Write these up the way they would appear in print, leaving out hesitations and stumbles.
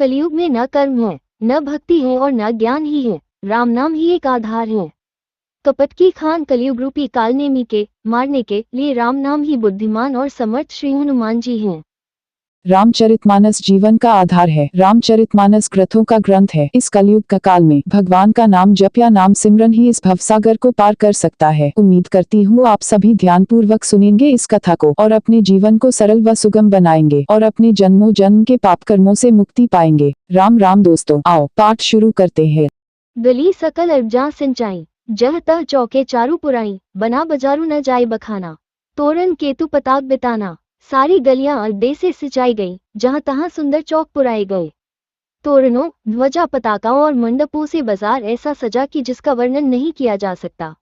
कलयुग में न कर्म है, न भक्ति है और न ज्ञान ही है, राम नाम ही एक आधार है। कपट की खान कलयुग रूपी कालनेमी के मारने के लिए राम नाम ही बुद्धिमान और समर्थ श्री हनुमान जी हैं। रामचरितमानस जीवन का आधार है। रामचरितमानस ग्रंथों का ग्रंथ है। इस कलयुग का काल में भगवान का नाम जप या नाम सिमरन ही इस भवसागर को पार कर सकता है। उम्मीद करती हूँ आप सभी ध्यानपूर्वक सुनेंगे इस कथा को और अपने जीवन को सरल व सुगम बनाएंगे और अपने जन्मों जन्म के पाप कर्मों से मुक्ति पाएंगे। राम राम दोस्तों, आओ पाठ शुरू करते हैं। गली सकल अरजा सिंचाई, जह तह चौके चारू पुराई, बना बजारू न जाए बखाना, तोरण केतु पताक बिताना, सारी गलियां अड्डे से सिंचाई गई, जहां तहां सुंदर चौक पुराए गए। तोरणों, ध्वजा पताकाओं और मंडपों से बाजार ऐसा सजा कि जिसका वर्णन नहीं किया जा सकता।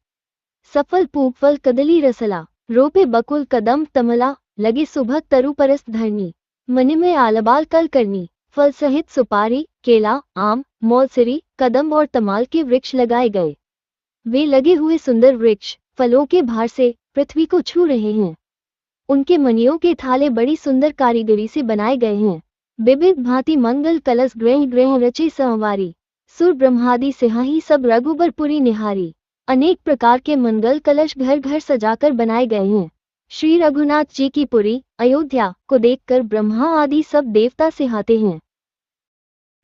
सफल पूगफल कदली रसला, रोपे बकुल कदम तमला, लगे सुभग तरु परस्त धरनी, मन में आलबाल कल करनी, फल सहित सुपारी, केला, आम, मौलसिरी, कदम और तमाल के वृक्ष लगाए गए। वे लगे हुए सुंदर वृक्ष फलों के भार से पृथ्वी को छू रहे हैं। उनके मणियों के थाले बड़ी सुंदर कारीगरी से बनाए गए हैं। विविध भांति मंगल कलश ग्रह ग्रह रचे संवारी, सुर ब्रह्मादि सिंहाही सब रघुबरपुरी निहारी। अनेक प्रकार के मंगल कलश घर घर सजाकर बनाए गए हैं। श्री रघुनाथ जी की पुरी अयोध्या को देखकर ब्रह्मा आदि सब देवता सिहाते हैं।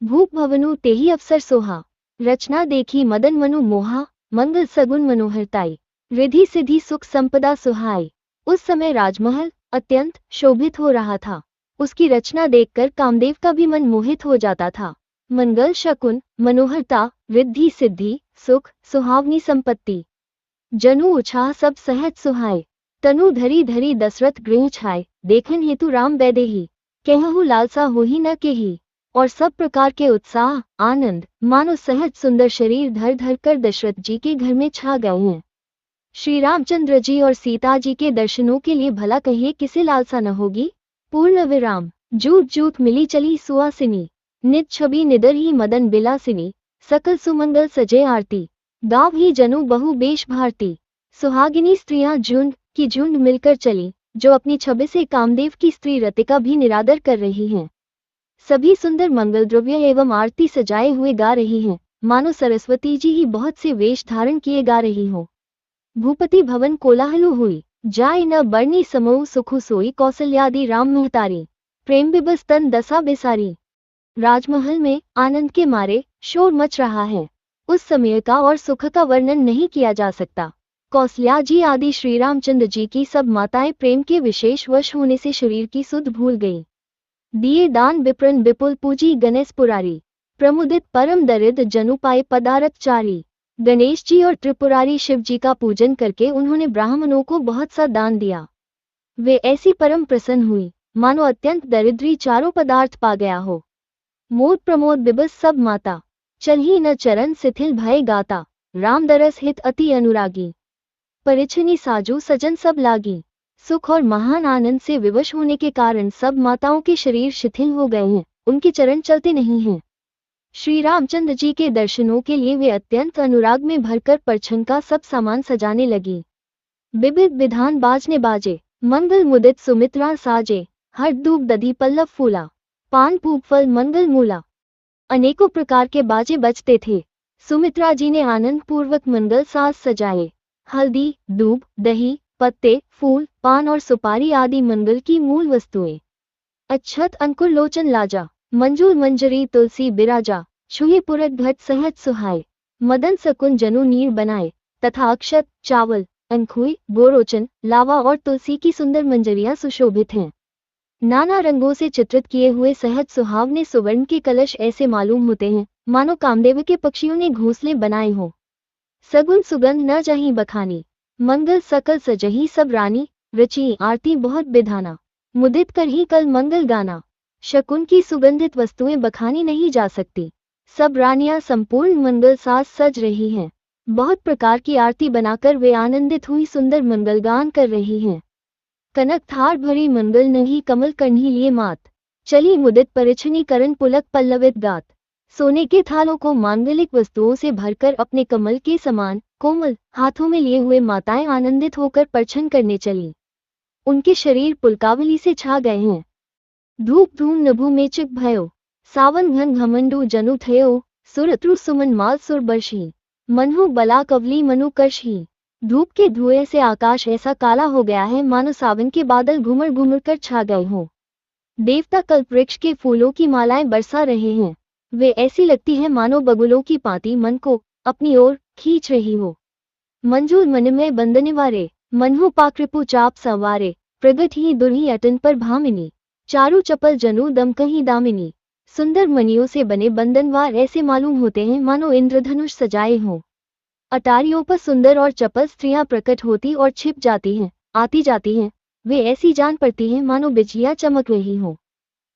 भूप भवनु तेहि अवसर सोहा, रचना देखी मदन मनु मोहा, मंगल सगुन मनोहरताई, रिधि सिद्धि सुख संपदा सुहाई। उस समय राजमहल अत्यंत शोभित हो रहा था। उसकी रचना देखकर कामदेव का भी मन मोहित हो जाता था। मंगल शकुन, मनोहरता, रिद्धि सिद्धि, सुख, सुहावनी संपत्ति, जनु उछाह सब सहज सुहाए। तनु धरी धरी दशरथ गृह छाए, देखन हेतु राम वैदेही, कहहु लालसा होही न केही। और सब प्रकार के उत्साह आनंद मानो सहज सुंदर शरीर धर धर कर दशरथ जी के घर में छा गए हैं। श्री रामचंद्र जी और सीता जी के दर्शनों के लिए भला कहिए किसे लालसा न होगी। पूर्ण विराम, जूत जूत मिली चली सुहासिनी, नित छवि निदर ही मदन बिलासिनी, सकल सुमंगल सजे आरती, गाँव ही जनु बहु बेश भारती। सुहागिनी स्त्रियां झुंड की झुंड मिलकर चली, जो अपनी छवि से कामदेव की स्त्री रतिका भी निरादर कर रही हैं। सभी सुंदर मंगल द्रव्य एवं आरती सजाए हुए गा रही हैं, मानो सरस्वती जी ही बहुत से वेश धारण किए गा रही हो। भूपति भवन कोलाहलु हुई, जाय न बरनी समूह सुखु सोई, कौसल्यादि राम महतारी, प्रेम बिबस तन दशा बेसारी। राजमहल में आनंद के मारे शोर मच रहा है। उस समय का और सुख का वर्णन नहीं किया जा सकता। कौशल्या जी आदि श्री रामचंद्र जी की सब माताएं प्रेम के विशेष वश होने से शरीर की सुध भूल गई। दिए दान विप्रन विपुल पूजी गणेश पुरारी, प्रमुदित परम दरिद्र जनु पाए पदारथ चारी। गणेश जी और त्रिपुरारी शिव जी का पूजन करके उन्होंने ब्राह्मणों को बहुत सा दान दिया। वे ऐसी परम प्रसन्न हुई मानो अत्यंत दरिद्री चारों पदार्थ पा गया हो। मोद प्रमोद बिबस सब माता, चलही न चरण शिथिल भय गाता, राम दरस हित अति अनुरागी। परिछनी साजू सजन सब लागी, सुख और महान आनंद से विवश होने के कारण सब माताओं के शरीर शिथिल हो गए हैं, उनके चरण चलते नहीं हैं। श्री रामचंद्र जी के दर्शनों के लिए वे अत्यंत अनुराग में भरकर परछन का सब सामान सजाने लगी। विविध विधान बाजने बाजे, मंगल मुदित सुमित्रा साजे, हर दूब दधी पल्लव फूला, पान पूप फल मंगल मूला। अनेकों प्रकार के बाजे बजते थे। सुमित्रा जी ने आनंद पूर्वक मंगल साज सजाए। हल्दी, दूब, दही, पत्ते, फूल, पान और सुपारी आदि मंगल की मूल वस्तुएं। अच्छत अंकुर लोचन लाजा, मंजूल मंजरी तुलसी बिराजा, छुहे पुरट घट सहज सुहाए। मदन सकुन जनु नीर बनाए, तथा अक्षत, चावल, अंखुई, गोरोचन, लावा और तुलसी की सुंदर मंजरियां सुशोभित हैं। नाना रंगों से चित्रित किए हुए सहज सुहावने सुवर्ण के कलश ऐसे मालूम होते हैं मानो कामदेव के पक्षियों ने घोंसले बनाए हो। सगुन सुगंध न जहीं बखानी, मंगल सकल सजही सब रानी, रची आरती बहुत बिधाना, मुदित कर ही कल मंगल गाना। शकुन की सुगंधित वस्तुएं बखानी नहीं जा सकती। सब रानियां संपूर्ण मंगल साज सज रही हैं। बहुत प्रकार की आरती बनाकर वे आनंदित हुई सुंदर मंगल गान कर रही हैं। कनक थार भरी मंगल नहीं कमल कन्ही लिए मात, चली मुदित परिछनी करण पुलक पल्लवित गात। सोने के थालों को मांगलिक वस्तुओं से भरकर अपने कमल के समान कोमल हाथों में लिए हुए माताएं आनंदित होकर परछन करने चली। उनके शरीर पुलकावली से छा गए हैं। धूप धूम नभु में चिक भयो, सावन घन घमंडू जनु थयो, सुरत्रु सुमन माल सुर बर्षी, मनहु बला कवली मनु कर्षी। धूप के धुएं से आकाश ऐसा काला हो गया है मानो सावन के बादल घुमड़ घुमड़ कर छा गए हों। देवता कल्प वृक्ष के फूलों की मालाएं बरसा रहे हैं। वे ऐसी लगती है मानो बगुलों की पाती मन को अपनी ओर खींच रही हो। मंजूर मन में बंधने वारे, मनहु पाकृपु चाप सवारे, प्रगट ही दुर्ही अटन पर भामिनी, चारु चपल जनु दम कहीं दामिनी। सुंदर मणियों से बने बंधनवार ऐसे मालूम होते हैं मानो इंद्रधनुष सजाए हों। अटारियों पर सुंदर और चपल स्त्रियां प्रकट होती और छिप जाती हैं, आती जाती हैं। वे ऐसी जान पड़ती हैं मानो बिजलियां चमक रही हों।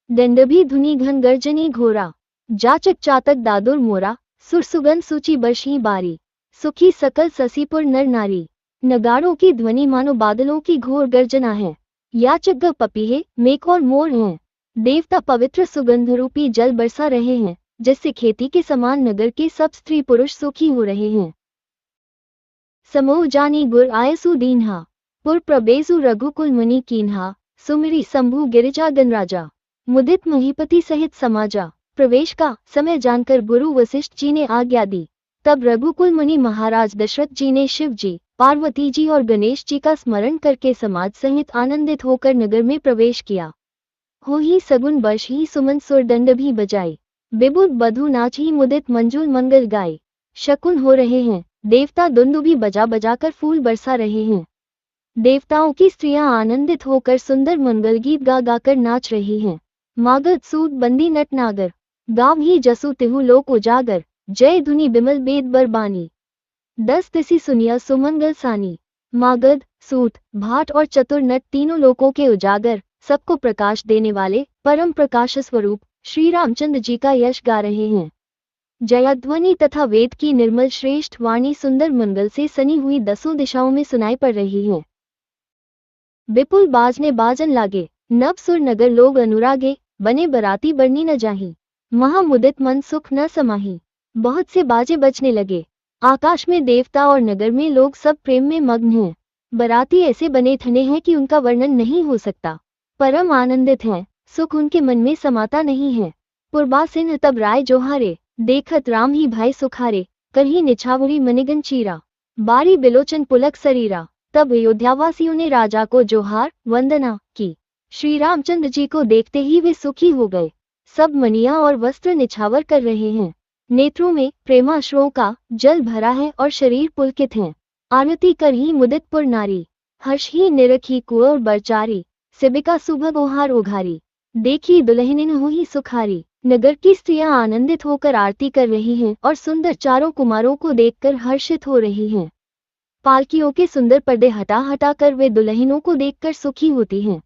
दंडभी धुनी घन गर्जनी घोरा, जाचक चातक दादुर मोरा, सुरसुगन सूची बर्षी बारी, सुखी सकल ससीपुर नर नारी। नगाड़ों की ध्वनि मानो बादलों की घोर गर्जना है। याचक पपीहे मेघ और मोर हैं। देवता पवित्र सुगंध रूपी जल बरसा रहे हैं, जिससे खेती के समान नगर के सब स्त्री पुरुष सुखी हो रहे हैं। समोह जानी गुर आयसु दीन्हा, पुर प्रबेसु रघुकुल मुनि कीन्हा, सुमिरी शंभु गिरिजा गणराजा, मुदित महीपति सहित समाजा। प्रवेश का समय जानकर गुरु वशिष्ठ जी ने आज्ञा दी। तब रघुकुल मुनि महाराज दशरथ जी ने शिव जी, पार्वती जी और गणेश जी का स्मरण करके समाज सहित आनंदित होकर नगर में प्रवेश किया। हो ही सगुन वर्ष ही सुमन सुर दंड भी बजाई, विबुध बधु नाच ही मुदित मंजुल मंगल गाय। शकुन हो रहे हैं, देवता दुंदुभी बजा बजाकर फूल बरसा रहे हैं। देवताओं की स्त्रियां आनंदित होकर सुंदर मंगल गीत गा गाकर नाच रही हैं। मागध सूद बंदी नट नागर, गाव ही जसु तिहु लोक उजागर, जय धुनि बिमल बेद बरबानी। 10 तिसि सुनिया सुमंगल सानी। मागध, सूत, भाट और चतुर नट तीनों लोकों के उजागर, सबको प्रकाश देने वाले परम प्रकाश स्वरूप श्री रामचंद्र जी का यश गा रहे हैं। जयध्वनि तथा वेद की निर्मल श्रेष्ठ वाणी सुंदर मंगल से सनी हुई 10 दिशाओं में सुनाई पड़ रही है। विपुल बाजने बाजन लागे, नव सुर नगर लोग अनुरागे, बने बराती बरनी न जाही, महामुदित मन सुख न समाही। बहुत से बाजे बजने लगे। आकाश में देवता और नगर में लोग सब प्रेम में मग्न हैं। बराती ऐसे बने ठने हैं कि उनका वर्णन नहीं हो सकता। परम आनंदित हैं, सुख उनके मन में समाता नहीं है। पुरबासिन तब राय जोहारे, देखत राम ही भाई सुखारे, करही निछावरी मनिगन चीरा, बारी बिलोचन पुलक सरीरा। तब अयोध्यावासियों ने राजा को जोहार वंदना की। श्री रामचंद्र जी को देखते ही वे सुखी हो गए। सब मनिया और वस्त्र निछावर कर रहे हैं। नेत्रों में प्रेमाश्रुओं का जल भरा है और शरीर पुलकित हैं। आरती कर ही मुदितपुर नारी, हर्ष ही निरखी कुंवर बरचारी, सिबिका सुभग ओहार उघारी, देखी दुल्हनिन हुई सुखारी। नगर की स्त्रियां आनंदित होकर आरती कर रही हैं और सुंदर चारों कुमारों को देखकर हर्षित हो रही हैं। पालकियों के सुंदर पर्दे हटा हटा कर वे दुल्हनों को देखकर सुखी होती हैं।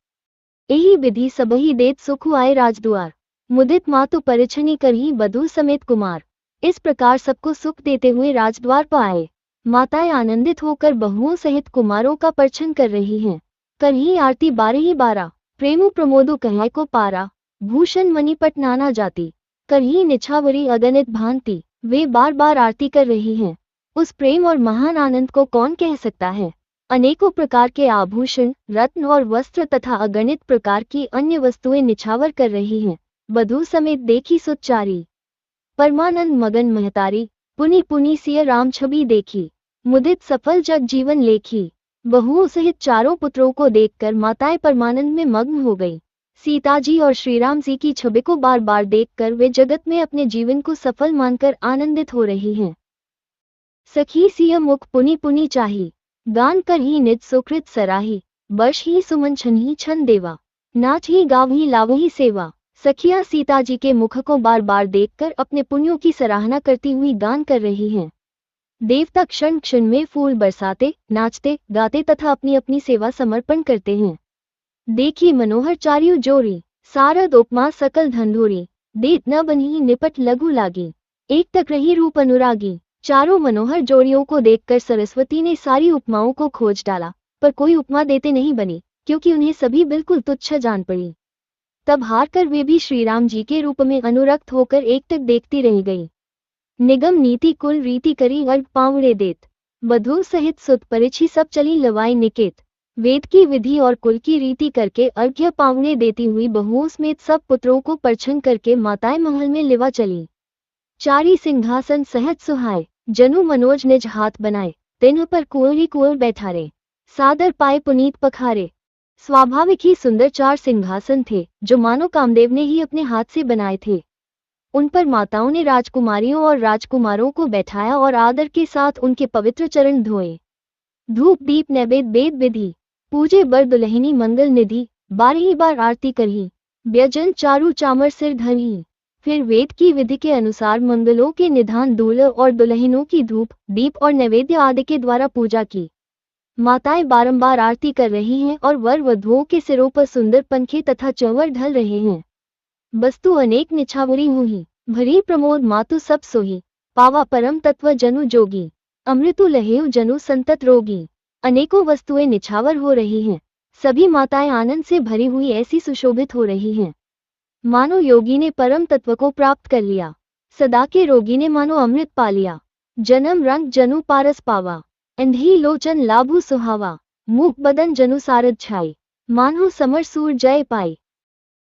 यही विधि सबही देत सुखु आए राजद्वार, मुदित मातु परिछनी कर ही वधू समेत कुमार। इस प्रकार सबको सुख देते हुए राजद्वार पर आए। माताएं आनंदित होकर बहुओं सहित कुमारों का परछन कर रही हैं। कर ही आरती 12 प्रेमु प्रमोदु कह को पारा, भूषण मणिपट नाना जाति, कर ही निछावरी अगणित भांति। वे बार बार आरती कर रही हैं। उस प्रेम और महान आनंद को कौन कह सकता है। अनेकों प्रकार के आभूषण, रत्न और वस्त्र तथा अगणित प्रकार की अन्य वस्तुएं निछावर कर रही हैं। वधू समेत देखी सुचारी, परमानंद मगन महतारी, पुनि पुनि सिय राम छवि देखी, मुदित सफल जग जीवन लेखी। बहुओं सहित चारों पुत्रों को देखकर माताएं परमानंद में मग्न हो गई। सीता जी और श्री राम जी की छवि को बार बार देखकर वे जगत में अपने जीवन को सफल मानकर आनंदित हो रही हैं। सखी सिय मुख पुनि पुनि चाही, गान कर ही निज सुकृत सराही, वर्ष ही सुमन छन ही छन देवा, नाच ही गाव ही लाव ही सेवा। सखियां सीता जी के मुख को बार बार देखकर अपने पुण्यों की सराहना करती हुई गान कर रही हैं। देवता क्षण क्षण में फूल बरसाते, नाचते, गाते तथा अपनी अपनी सेवा समर्पण करते हैं। देखी मनोहर चार्यु जोरी, सारद उपमा सकल धंधोरी, देत न बनी निपट लघु लागी, एक तक रही रूप अनुरागी। चारों मनोहर जोड़ियों को देखकर सरस्वती ने सारी उपमाओं को खोज डाला, पर कोई उपमा देते नहीं बनी, क्योंकि उन्हें सभी बिल्कुल तुच्छ जान पड़ी। तब हार कर वे भी श्री राम जी के रूप में अनुरक्त होकर एकटक देखती रह गई। निगम नीति कुल रीति करी अर्घ पावड़े देत, वधू सहित सुत परिछि सब चली लवाई निकेत। वेद की विधि और कुल की रीति करके अर्घ्य पावने देती हुई बहुओं समेत सब पुत्रों को परछन करके माताएं महल में लिवा चली। चारी सिंहासन सहज सुहाए, जनु मनोज निज हाथ बनाए, तिन्ह पर कुंवरी कुंवर बैठारे, सादर पाए पुनीत पखारे। स्वाभाविक ही सुंदर 4 सिंहासन थे, जो मानो कामदेव ने ही अपने हाथ से बनाए थे। उन पर माताओं ने राजकुमारियों और राजकुमारों को बैठाया और आदर के साथ उनके पवित्र चरण धोए। धूप दीप नैवेद्य वेद विधि, पूजे बर दुल्हनी मंगल निधि, 12 बार आरती करही, व्यजन चारु चामर सिर धरही। फिर वेद की विधि के अनुसार मंगलों के निधान दूल्हा और दुल्हनों की धूप दीप और नैवेद्य आदि के द्वारा पूजा की। माताएं बारंबार आरती कर रही हैं और वर वधुओं के सिरों पर सुंदर पंखे तथा चंवर ढल रहे हैं। वस्तु अनेक निछावरी हुई, भरी प्रमोद मातु सब सोही, पावा परम तत्व जनु जोगी, अमृतु लहेउ जनु संतत रोगी। अनेकों वस्तुएं निछावर हो रही हैं, सभी माताएं आनंद से भरी हुई ऐसी सुशोभित हो रही हैं, मानो योगी ने परम तत्व को प्राप्त कर लिया, सदा के रोगी ने मानो अमृत पा लिया। जन्म रंग जनु पारस पावा, अंधी लोचन लाभु सुहावा, मुख बदन जनु सारद छाई, मानो समर सूर जय पाई।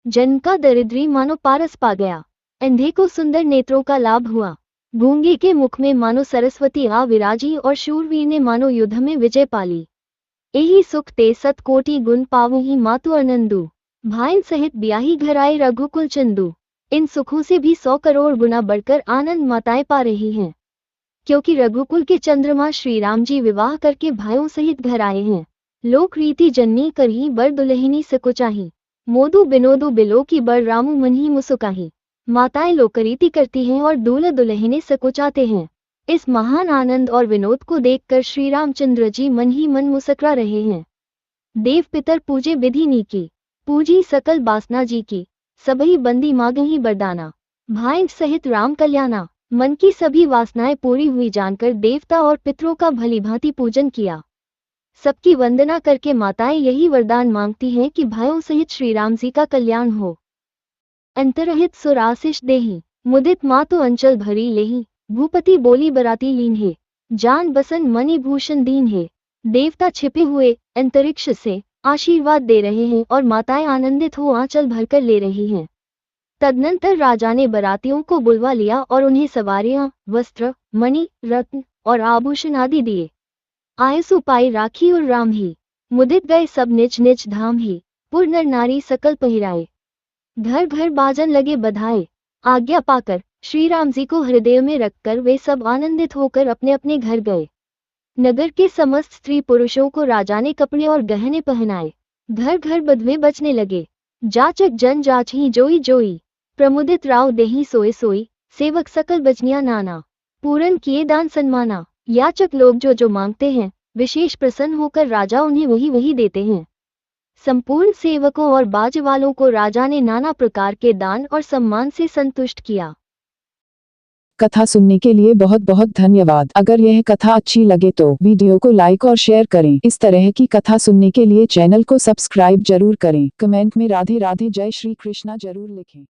जन्म का दरिद्री मानो पारस पा गया, अंधे को सुंदर नेत्रों का लाभ हुआ, गूंगे के मुख में मानो सरस्वती आ विराजी और शूरवीर ने मानो युद्ध में विजय पाली। यही सुख ते सत कोटि गुण पावही मातु आनंदु, भाइन सहित ब्याही घर आए रघुकुल चंदू। इन सुखों से भी 100 करोड़ गुना बढ़कर आनंद माताएं पा रही हैं, क्योंकि रघुकुल के चंद्रमा श्री राम जी विवाह करके भाइयों सहित घर आए हैं। लोक रीति जननी करही बर दुल्हनी सकुचाही, मोदू बिनोदू बिलो की बर रामू मनही मुसुकाही। माताएं लोकरीति करती हैं और दूल्हा दुल्हने सकुचाते हैं। इस महान आनंद और विनोद को देखकर श्री रामचंद्र जी मन ही मन मुस्कुरा रहे हैं। देव पितर पूजे विधि नीकी, पूजी सकल बासना जी की, सबही बंदी मांगही बरदाना, भाई सहित राम कल्याणा। मन की सभी वासनाएं पूरी हुई जानकर देवता और पितरों का भलीभांति पूजन किया। सबकी वंदना करके माताएं यही वरदान मांगती हैं कि भाइयों सहित श्री राम जी का कल्याण हो। अंतरहित सुर आशीष देही, मुदित मातु अंचल भरी लेही, भूपति बोली बराती लीन है, जान बसन मणि भूषण दीन है। देवता छिपे हुए अंतरिक्ष से आशीर्वाद दे रहे हैं और माताएं आनंदित हो आंचल भरकर ले रही हैं। तदनंतर राजा ने बरातियों को बुलवा लिया और उन्हें सवारियां, वस्त्र, मणि, रत्न और आभूषण आदि दिए। आयसु पाई राखी और राम ही, मुदित गए सब निज निज धाम ही, पुर नर नारी सकल पहिराए। घर घर बाजन लगे बधाए, आज्ञा पाकर श्री राम जी को हृदय में रखकर वे सब आनंदित होकर अपने अपने घर गए। नगर के समस्त स्त्री पुरुषों को राजा ने कपड़े और गहने पहनाए। घर घर बधवे बजने लगे, जाचक जन जाच ही जोई जोई, प्रमुदित राव देही सोए सोई, सेवक सकल बजनिया नाना, पूरन किए दान सन्माना। याचक लोग जो जो मांगते हैं, विशेष प्रसन्न होकर राजा उन्हें वही वही देते हैं। संपूर्ण सेवकों और बाज वालों को राजा ने नाना प्रकार के दान और सम्मान से संतुष्ट किया। कथा सुनने के लिए बहुत बहुत धन्यवाद। अगर यह कथा अच्छी लगे तो वीडियो को लाइक और शेयर करें। इस तरह की कथा सुनने के लिए चैनल को सब्सक्राइब जरूर करें। कमेंट में राधे राधे जय श्री कृष्णा जरूर लिखें।